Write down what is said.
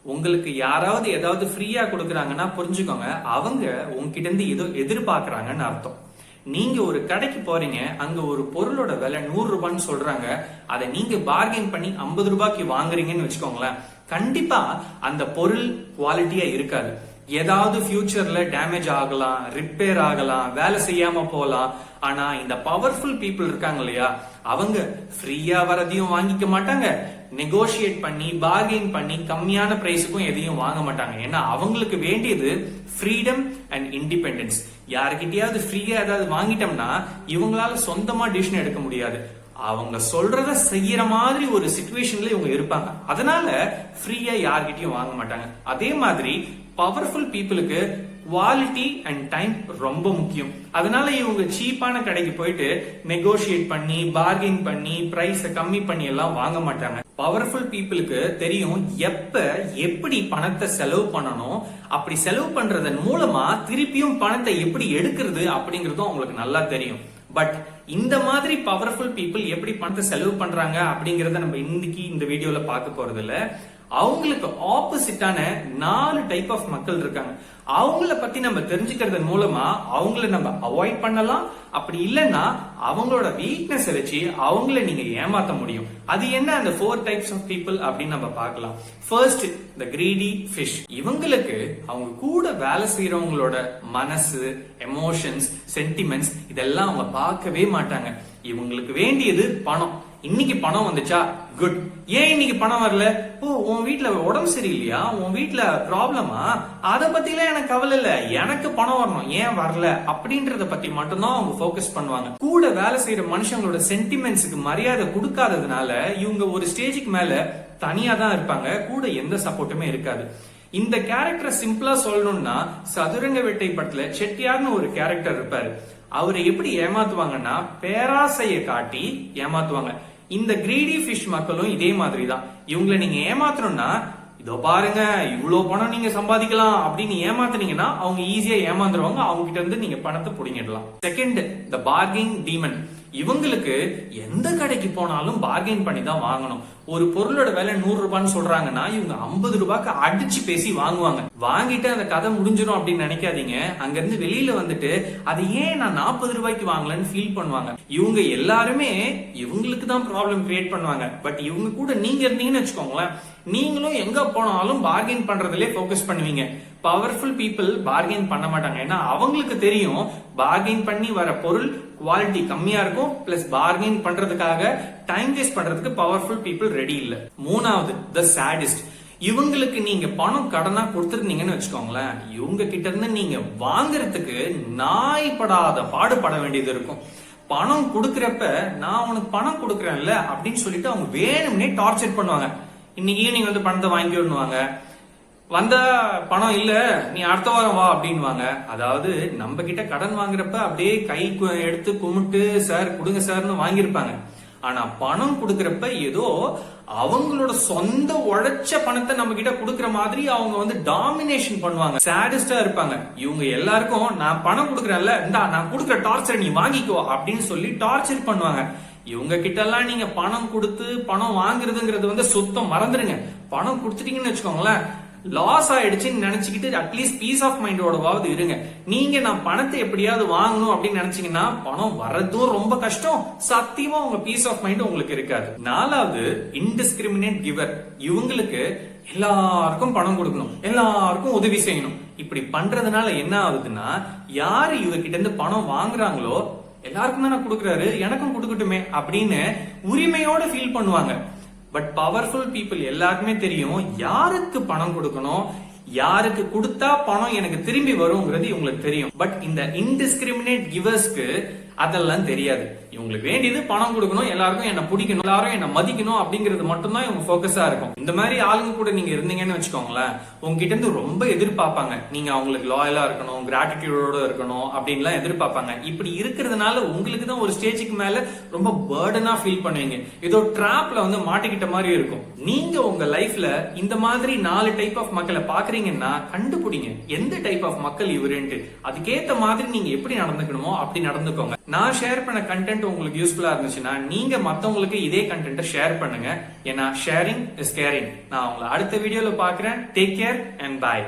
உங்களுக்கு யாராவது ஏதாவது ஃப்ரீயா கொடுக்குறாங்கன்னா புரிஞ்சுக்கோங்க, அவங்க உங்ககிட்ட இருந்து ஏதோ எதிர்பார்க்கறாங்கன்னு அர்த்தம். நீங்க ஒரு கடைக்கு போறீங்க, அங்க ஒரு பொருளோட விலை 100 ரூபான்னு சொல்றாங்க, அதை நீங்க பார்கெயின் பண்ணி 50 ரூபாய்க்கு வாங்குறீங்கன்னு வச்சுக்கோங்களேன், கண்டிப்பா அந்த பொருள் குவாலிட்டியா இருக்காது. ஏதாவது ஃபியூச்சர்ல டேமேஜ் ஆகலாம், ரிப்பேர் ஆகலாம், வேலை செய்யாம போலாம். ஆனா இந்த பவர்ஃபுல் பீப்புள் இருக்காங்க இல்லையா, அவங்க ஃப்ரீயா வரதையும் வாங்கிக்க மாட்டாங்க, நெகோசியேட் பண்ணி பார்கெயின் பண்ணி கம்மியான பிரைஸுக்கும் எதையும் வாங்க மாட்டாங்க. ஏன்னா அவங்களுக்கு வேண்டியது ஃப்ரீடம் அண்ட் இண்டிபெண்டன்ஸ். யாருக்கிட்டயாவது ஃப்ரீயா ஏதாவது வாங்கிட்டோம்னா இவங்களால சொந்தமா டிசிஷன் எடுக்க முடியாது. அவங்க சொல்றத செய்யற மாதிரி ஒரு சிச்சுவேஷன்ல இவங்க இருப்பாங்க. அதனால ஃப்ரீயா யார்கிட்டயும் வாங்க மாட்டாங்க. அதே மாதிரி பவர்ஃபுல் பீப்புளுக்கு குவாலிட்டி அண்ட் டைம் ரொம்ப முக்கியம். அதனால இவங்க சீப்பான கடைக்கு போயிட்டு நெகோசியேட் பண்ணி பார்கெயின் பண்ணி பிரைஸ கம்மி பண்ணி எல்லாம் வாங்க மாட்டாங்க. பவர்ஃபுல் பீப்புளுக்கு தெரியும் எப்ப எப்படி பணத்தை செலவு பண்ணணும், அப்படி செலவு பண்றதன் மூலமா திருப்பியும் பணத்தை எப்படி எடுக்கிறது அப்படிங்கறதும் அவங்களுக்கு நல்லா தெரியும். பட் இந்த மாதிரி பவர்ஃபுல் பீப்புள் எப்படி பணத்தை செலவு பண்றாங்க அப்படிங்கறத நம்ம இன்னைக்கு இந்த வீடியோல பார்க்க போறது இல்ல. அவங்களுக்கு ஆப்போசிட்டான 4 டைப் ஆஃப் மக்கள் இருக்காங்க. அவங்கள பத்தி நம்ம தெரிஞ்சுக்கிறது மூலமா அவங்கள நம்ம அவாய்ட் பண்ணலாம். அப்படி இல்லைன்னா அவங்களோட வீக்னஸ் வச்சு அவங்கள நீங்க ஏமாத்த முடியும். அது என்ன அந்த 4 டைப்ஸ் ஆஃப் பீப்புள் அப்படின்னு நம்ம பார்க்கலாம். First, the greedy fish. இவங்களுக்கு அவங்க கூட வேலை செய்யறவங்களோட மனசு, எமோஷன்ஸ், சென்டிமெண்ட்ஸ் இதெல்லாம் அவங்க பார்க்கவே மாட்டாங்க. இவங்களுக்கு வேண்டியது பணம். இன்னைக்கு பணம் வந்துச்சா, குட். ஏன் இன்னைக்கு பணம் வரல? ஓ, உன் வீட்டுல உடம்பு சரியில்லையா, உன் வீட்டுல ப்ராப்ளமா, அத பத்தி எல்லாம் எனக்கு கவலை இல்ல, எனக்கு பணம் வரணும், ஏன் வரல அப்படின்றத பத்தி மட்டும்தான் அவங்க போக்கஸ் பண்ணுவாங்க. கூட வேலை செய்யற மனுஷங்களோட சென்டிமெண்ட்ஸுக்கு மரியாதை கொடுக்காததுனால இவங்க ஒரு ஸ்டேஜுக்கு மேல தனியா தான் இருப்பாங்க, கூட எந்த சப்போர்ட்டுமே இருக்காது. இந்த கேரக்டரை சிம்பிளா சொல்லணும்னா, சதுரங்க வேட்டை படத்துல செட்டியார்னு ஒரு கேரக்டர் இருப்பாரு. அவரை எப்படி ஏமாத்துவாங்கன்னா பேராசையை காட்டி ஏமாத்துவாங்க. இந்த கிரீடி ஃபிஷ் மக்களும் இதே மாதிரி தான். இவங்களை நீங்க ஏமாத்தணும்னா, இதோ பாருங்க இவ்வளவு பணம் நீங்க சம்பாதிக்கலாம் அப்படின்னு ஏமாத்துனீங்கன்னா அவங்க ஈஸியா ஏமாந்துருவாங்க. அவங்க கிட்ட இருந்து நீங்க பணத்தை புடிங்கிடலாம். செகண்ட், த பார்கெயின் டீமன். இவங்களுக்கு எந்த கடைக்கு போனாலும் பார்கெயின் பண்ணி தான் வாங்கணும். ஒரு பொருளோட விலை 100 ரூபான்னு சொல்றாங்கன்னா இவங்க 50 ரூபாய்க்கு அடிச்சு பேசி வாங்குவாங்க. வாங்கிட்டு அந்த கதை முடிஞ்சிடும் அப்படின்னு நினைக்காதீங்க. அங்க இருந்து வெளியில வந்துட்டு அது ஏன் நான் 40 ரூபாய்க்கு வாங்கலன்னு ஃபீல் பண்ணுவாங்க. இவங்க எல்லாருமே இவங்களுக்கு தான் ப்ராப்ளம் கிரியேட் பண்ணுவாங்க. பட் இவங்க கூட நீங்க இருந்தீங்கன்னு வச்சுக்கோங்களேன், நீங்களும் எங்க போனாலும் பார்கெயின் பண்றதுலே போக்கஸ் பண்ணுவீங்க. பவர்ஃபுல் பீப்புள் பார்கெயின் பண்ண மாட்டாங்க. ஏன்னா அவங்களுக்கு தெரியும் பார்கெயின் பண்ணி வர பொருள் குவாலிட்டி கம்மியா இருக்கும், பிளஸ் பார்கெயின் பண்றதுக்காக டைம் வேஸ்ட் பண்றதுக்கு பவர்ஃபுல் பீப்புள் ரெடி இல்ல. மூணாவது, த சாடிஸ்ட். இவங்களுக்கு நீங்க பணம் கடனா கொடுத்துருந்தீங்கன்னு வச்சுக்கோங்களேன், இவங்க கிட்ட இருந்து நீங்க வாங்குறதுக்கு நாய்படாத பாடுபட வேண்டியது இருக்கும். பணம் கொடுக்கறப்ப நான் உனக்கு பணம் கொடுக்கறேன்ல அப்படின்னு சொல்லிட்டு அவங்க வேணும்னே டார்ச்சர் பண்ணுவாங்க. இன்னைக்கு ஈவினிங் வந்து பணத்தை வாங்கி விடுவாங்க, வந்த பணம் இல்ல நீ அடுத்த வாரம் வா அப்படின்வாங்க. அதாவது நம்ம கிட்ட கடன் வாங்குறப்ப அப்படியே கை எடுத்து கும்பிட்டு சார் கொடுங்க சார்னு வாங்கியிருப்பாங்க. ஆனா பணம் கொடுக்கறப்ப ஏதோ அவங்களோட சொந்த உழைச்ச பணத்தை நம்ம கிட்ட கொடுக்கற மாதிரி அவங்க வந்து டாமினேஷன் பண்ணுவாங்க, சாடிஸ்டா இருப்பாங்க. இவங்க எல்லாருக்கும் நான் பணம் கொடுக்கறேன்ல, இந்தா நான் கொடுக்கற டார்ச்சர் நீ வாங்கிக்கோ அப்படின்னு சொல்லி டார்ச்சர் பண்ணுவாங்க. இவங்க கிட்ட எல்லாம் நீங்க பணம் கொடுத்து பணம் வாங்குறதுங்கிறது வந்து சுத்தம் மறந்துடுங்க. பணம் கொடுத்துட்டீங்கன்னு வச்சுக்கோங்களேன், லாஸ் ஆயிடுச்சுன்னு நினைச்சுக்கிட்டு அட்லீஸ்ட் பீஸ் ஆஃப் மைண்டோடவாவது இருங்க. நீங்க நான் பணத்தை எப்படியாவது வாங்கணும் அப்படின்னு நினைச்சீங்கன்னா பணம் வர்றதும் ரொம்ப கஷ்டம், சத்தியமா உங்க பீஸ் ஆஃப் மைண்ட் உங்களுக்கு இருக்காது. நாலாவது, இன்டிஸ்கிரிமினேட் கிவர். இவங்களுக்கு எல்லாருக்கும் பணம் கொடுக்கணும், எல்லாருக்கும் உதவி செய்யணும். இப்படி பண்றதுனால என்ன ஆகுதுன்னா, யாரு இவர்கிட்ட இருந்து பணம் வாங்குறாங்களோ எல்லாருக்கும் தான் நான் கொடுக்கறாரு, எனக்கும் கொடுக்கட்டுமே அப்படின்னு உரிமையோட ஃபீல் பண்ணுவாங்க. பட் பவர்ஃபுல் பீப்புள் எல்லாருக்குமே தெரியும் யாருக்கு பணம் கொடுக்கணும், யாருக்கு கொடுத்தா பணம் எனக்கு திரும்பி வருங்கிறது இவங்களுக்கு தெரியும். பட் இந்த இன்டிஸ்கிரிமினேட் கிவர்ஸ்க்கு அதெல்லாம் தெரியாது. இவங்களுக்கு வேண்டியது பணம் கொடுக்கணும், எல்லாருக்கும் என்ன பிடிக்கணும், எல்லாரும் என்ன மதிக்கணும் அப்படிங்கிறது மட்டும்தான் இவங்க போக்கஸா இருக்கும். இந்த மாதிரி ஆளுங்க கூட நீங்க இருந்தீங்கன்னு வச்சுக்கோங்களேன், உங்ககிட்ட இருந்து ரொம்ப எதிர்பார்ப்பாங்க. நீங்க அவங்களுக்கு லாயலா இருக்கணும், கிராட்டிடியூடோட இருக்கணும் அப்படின்லாம் எதிர்பார்ப்பாங்க. இப்படி இருக்கிறதுனால உங்களுக்கு தான் ஒரு ஸ்டேஜுக்கு மேல ரொம்ப பர்டனா ஃபீல் பண்ணுவீங்க. ஏதோ டிராப்ல வந்து மாட்டிக்கிட்ட மாதிரி இருக்கும். நீங்க உங்க லைஃப்ல இந்த மாதிரி 4 டைப் ஆஃப் மக்களை பாக்குறீங்க பாக்குறீங்கன்னா கண்டுபிடிங்க எந்த டைப் ஆஃப் மக்கள் இவருன்ட்டு. அதுக்கேத்த மாதிரி நீங்க எப்படி நடந்துக்கணுமோ அப்படி நடந்துக்கோங்க. நான் ஷேர் பண்ண கண்டென்ட் உங்களுக்கு யூஸ்ஃபுல்லா இருந்துச்சுன்னா நீங்க மத்தவங்களுக்கு இதே கண்டென்ட்டை ஷேர் பண்ணுங்க. ஏன்னா ஷேரிங் இஸ் கேரிங். நான் உங்களை அடுத்த வீடியோல பாக்குறேன். Take care and bye.